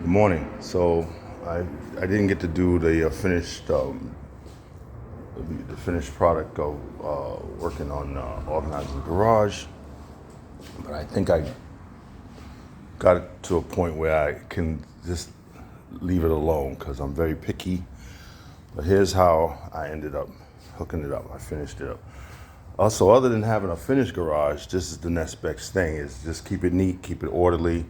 Good morning. So I didn't get to do the finished product of working on organizing the garage, but I think I got it to a point where I can just leave it alone because I'm very picky. But here's how I ended up hooking it up. I finished it up. Also, other than having a finished garage, this is the next best thing: is just keep it neat, keep it orderly,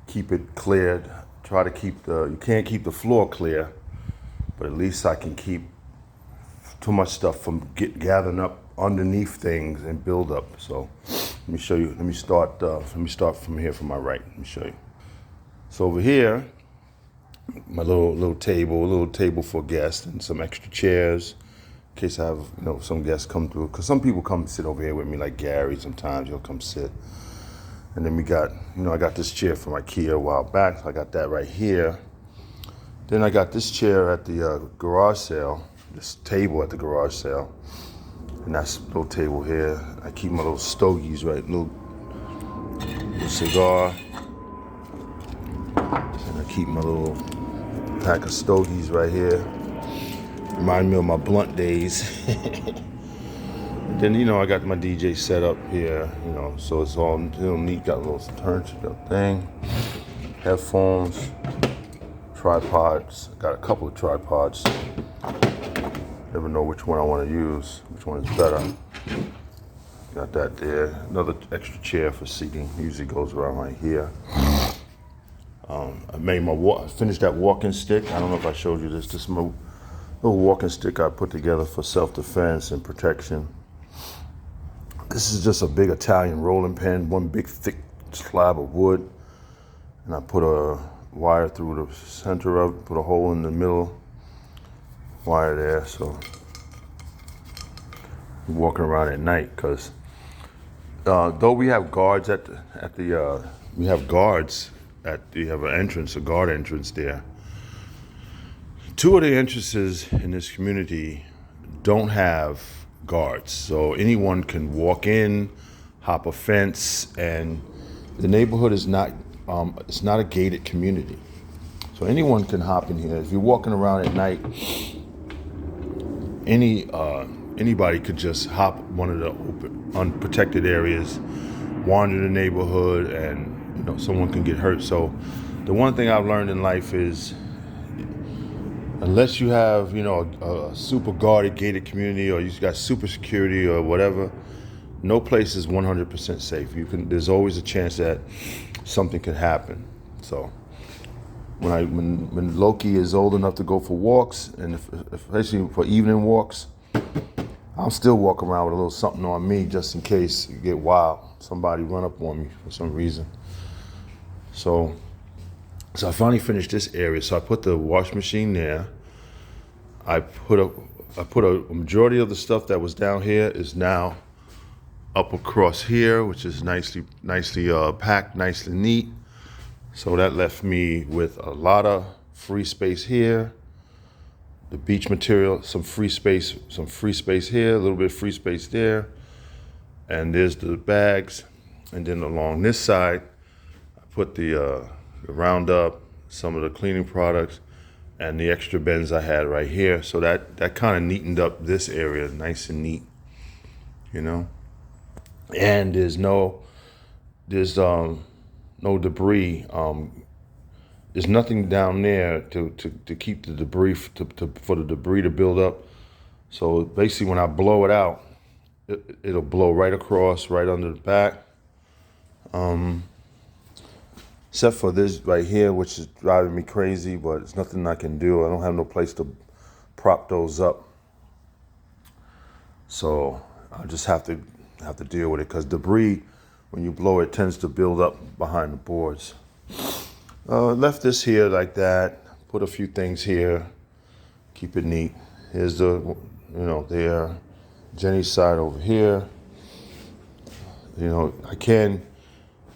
keep it cleared. Try to keep you can't keep the floor clear, but at least I can keep too much stuff from gathering up underneath things and build up. So let me show you. Let me start from here, from my right. Let me show you. So over here, my little table for guests and some extra chairs in case I have some guests come through. Cause some people come sit over here with me, like Gary. Sometimes he'll come sit. And then we got, I got this chair from IKEA a while back. So I got that right here. Then I got this chair at the garage sale, this table at the garage sale. And that's a little table here. I keep my little stogies, right? Little cigar. And I keep my little pack of stogies right here. Remind me of my blunt days. Then, I got my DJ set up here, so it's all neat. Got a little turntable thing, headphones, tripods. Got a couple of tripods. Never know which one I want to use, which one is better. Got that there. Another extra chair for seating. Usually goes around right here. I made finished that walking stick. I don't know if I showed you this. This is my little walking stick I put together for self-defense and protection. This is just a big Italian rolling pin, one big thick slab of wood. And I put a wire through the center of it, put a hole in the middle, wire there. So I'm walking around at night because though we have guards we have an entrance, a guard entrance there. Two of the entrances in this community don't have guards, so anyone can walk in, hop a fence, and the neighborhood is not it's not a gated community, so anyone can hop in here. If you're walking around at night, anybody could just hop one of the open, unprotected areas, wander the neighborhood, and someone can get hurt. So the one thing I've learned in life is, unless you have, a super guarded, gated community, or you got super security or whatever, no place is 100% safe. There's always a chance that something could happen. So when Loki is old enough to go for walks, and especially for evening walks, I'll still walk around with a little something on me just in case it get wild. Somebody run up on me for some reason. So I finally finished this area. So I put the wash machine there. I put a majority of the stuff that was down here is now up across here, which is nicely packed, nicely neat. So that left me with a lot of free space here. The beach material, some free space here, a little bit of free space there. And there's the bags. And then along this side, I put the Roundup, some of the cleaning products, and the extra bins I had right here. So that kind of neatened up this area, nice and neat, And there's no debris. There's nothing down there to keep the debris for the debris to build up. So basically, when I blow it out, it'll blow right across, right under the back. Except for this right here, which is driving me crazy, but it's nothing I can do. I don't have no place to prop those up. So I just have to deal with it, because debris, when you blow it, tends to build up behind the boards. Left this here like that, put a few things here, keep it neat. Here's the, there, Jenny's side over here.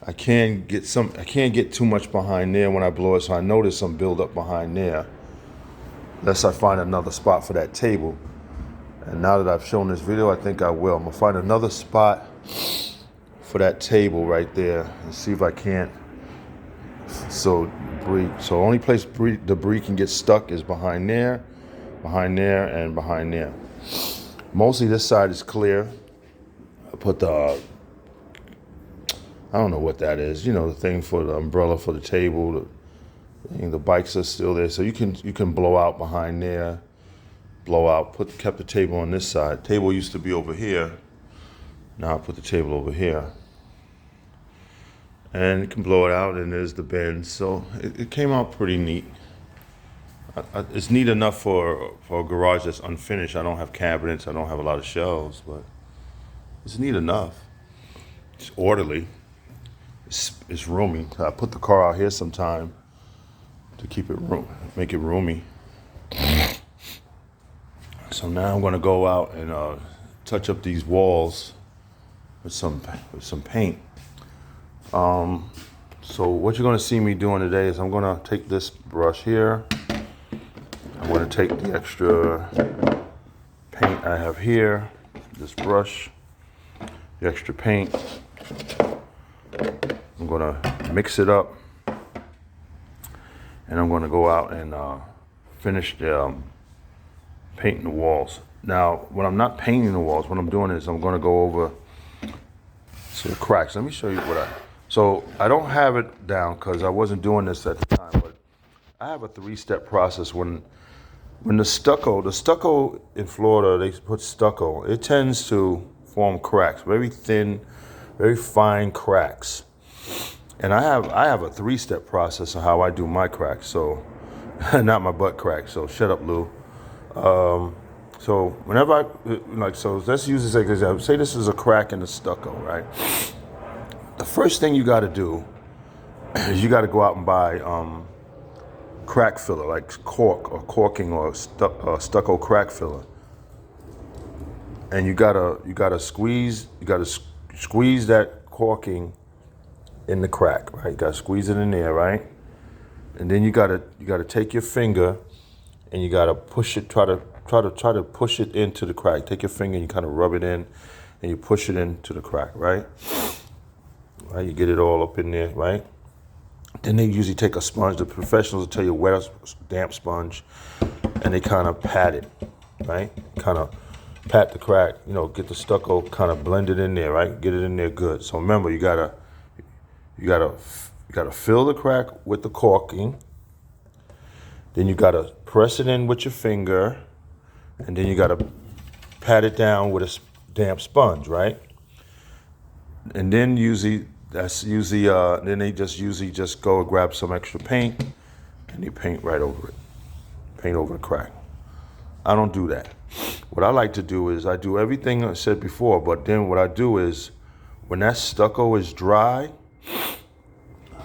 I can't get too much behind there when I blow it, so I notice some build up behind there, unless I find another spot for that table. And now that I've shown this video, I think I will. I'm gonna find another spot for that table right there and see if I can't, so debris. So only place debris can get stuck is behind there, and behind there. Mostly this side is clear. I put the, I don't know what that is. You know, the thing for the umbrella for the table. The bikes are still there, so you can blow out behind there, blow out. Kept the table on this side. Table used to be over here. Now I put the table over here, and you can blow it out. And there's the bend. So it came out pretty neat. It's neat enough for a garage that's unfinished. I don't have cabinets. I don't have a lot of shelves, but it's neat enough. It's orderly. It's roomy. I put the car out here sometime to keep it make it roomy. So now I'm gonna go out and touch up these walls with some paint. So what you're gonna see me doing today is I'm gonna take this brush here. I'm gonna take the extra paint I have here, this brush, the extra paint. I'm gonna mix it up, and I'm gonna go out and finish the painting the walls. Now, when I'm not painting the walls, what I'm doing is I'm gonna go over to the cracks. Let me show you so I don't have it down because I wasn't doing this at the time, but I have a 3-step process. When the stucco in Florida, they put stucco, it tends to form cracks, very thin, very fine cracks. And I have a 3-step process of how I do my cracks. So, not my butt crack. So shut up, Lou. So whenever so let's use this example. Say this is a crack in the stucco, right? The first thing you got to do is you got to go out and buy crack filler, like caulking or stucco crack filler. And you gotta squeeze that caulking in the crack, right? You gotta squeeze it in there, right? And then you gotta take your finger and you gotta push it, try to push it into the crack. Take your finger and you kind of rub it in and you push it into the crack, right? Right, you get it all up in there, right? Then they usually take a sponge. The professionals will tell you wet a damp sponge, and they kind of pat it, right? Kind of pat the crack, get the stucco kind of blended in there, right? Get it in there good. So remember, you gotta fill the crack with the caulking. Then you gotta press it in with your finger, and then you gotta pat it down with a damp sponge, right? And then then they just go and grab some extra paint, and you paint right over it. Paint over the crack. I don't do that. What I like to do is I do everything I said before, but then what I do is when that stucco is dry,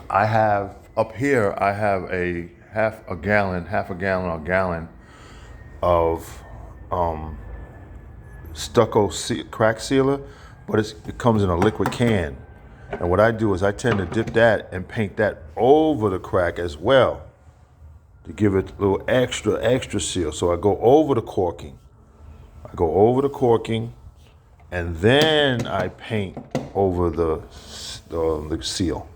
I have up here, I have a half a gallon or gallon of stucco crack sealer, but it comes in a liquid can. And what I do is I tend to dip that and paint that over the crack as well to give it a little extra seal. So I go over the caulking. And then I paint over the seal.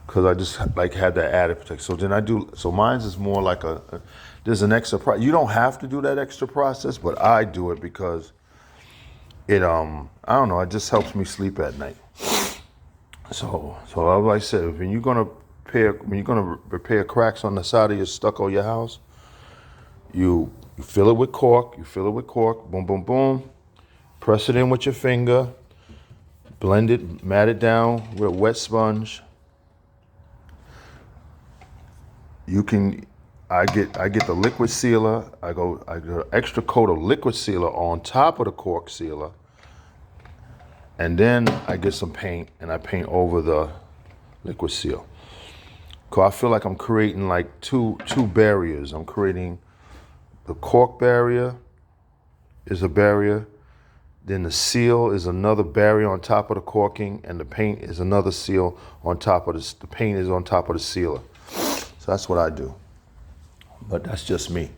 Because I just had that added protection. So then so mine's is more like there's an extra process. You don't have to do that extra process, but I do it because it, I don't know, it just helps me sleep at night. So like I said, when you're gonna repair cracks on the side of your stucco, your house, you fill it with caulk, boom, boom, boom, press it in with your finger, blend it, mat it down with a wet sponge. I get the liquid sealer, I go extra coat of liquid sealer on top of the caulk sealer, and then I get some paint and I paint over the liquid seal. Cause I feel like I'm creating like two barriers. I'm creating the caulk barrier is a barrier, then the seal is another barrier on top of the caulking, and the paint is another seal on top of the paint is on top of the sealer. So that's what I do. But that's just me.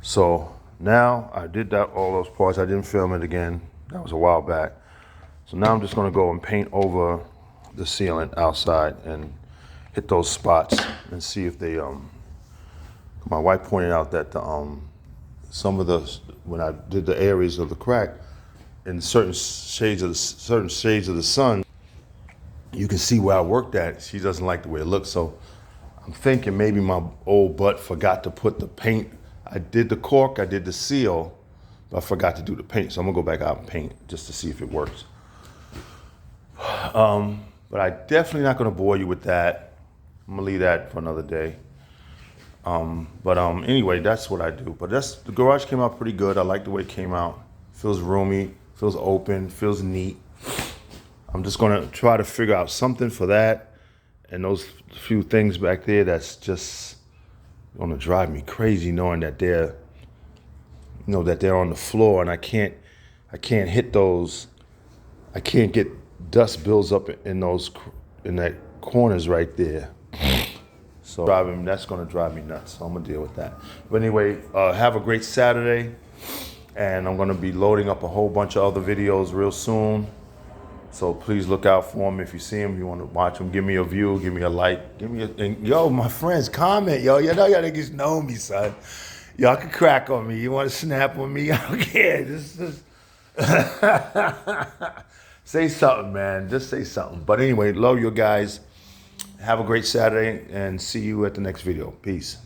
So now I did all those parts. I didn't film it again. That was a while back. So now I'm just gonna go and paint over the ceiling outside and hit those spots and see if they my wife pointed out that some of the, when I did the areas of the crack in certain shades of the sun, you can see where I worked at. She doesn't like the way it looks, so I'm thinking maybe my old butt forgot to put the paint. I did the cork, I did the seal, but I forgot to do the paint. So I'm gonna go back out and paint just to see if it works. But I definitely not gonna bore you with that. I'm gonna leave that for another day. Anyway, that's what I do. But the garage came out pretty good. I like the way it came out. Feels roomy, feels open, feels neat. I'm just gonna try to figure out something for that and those few things back there that's just gonna drive me crazy, knowing that they're on the floor and I can't hit those. I can't get dust builds up in that corners right there. So that's gonna drive me nuts. So I'm gonna deal with that. But anyway, have a great Saturday, and I'm gonna be loading up a whole bunch of other videos real soon. So please look out for them. If you see them, you want to watch them, give me a view, give me a like, and yo, my friends, comment, yo. You know y'all niggas know me, son. Y'all can crack on me. You want to snap on me? I don't care. Just say something, man. Just say something. But anyway, love you guys. Have a great Saturday, and see you at the next video. Peace.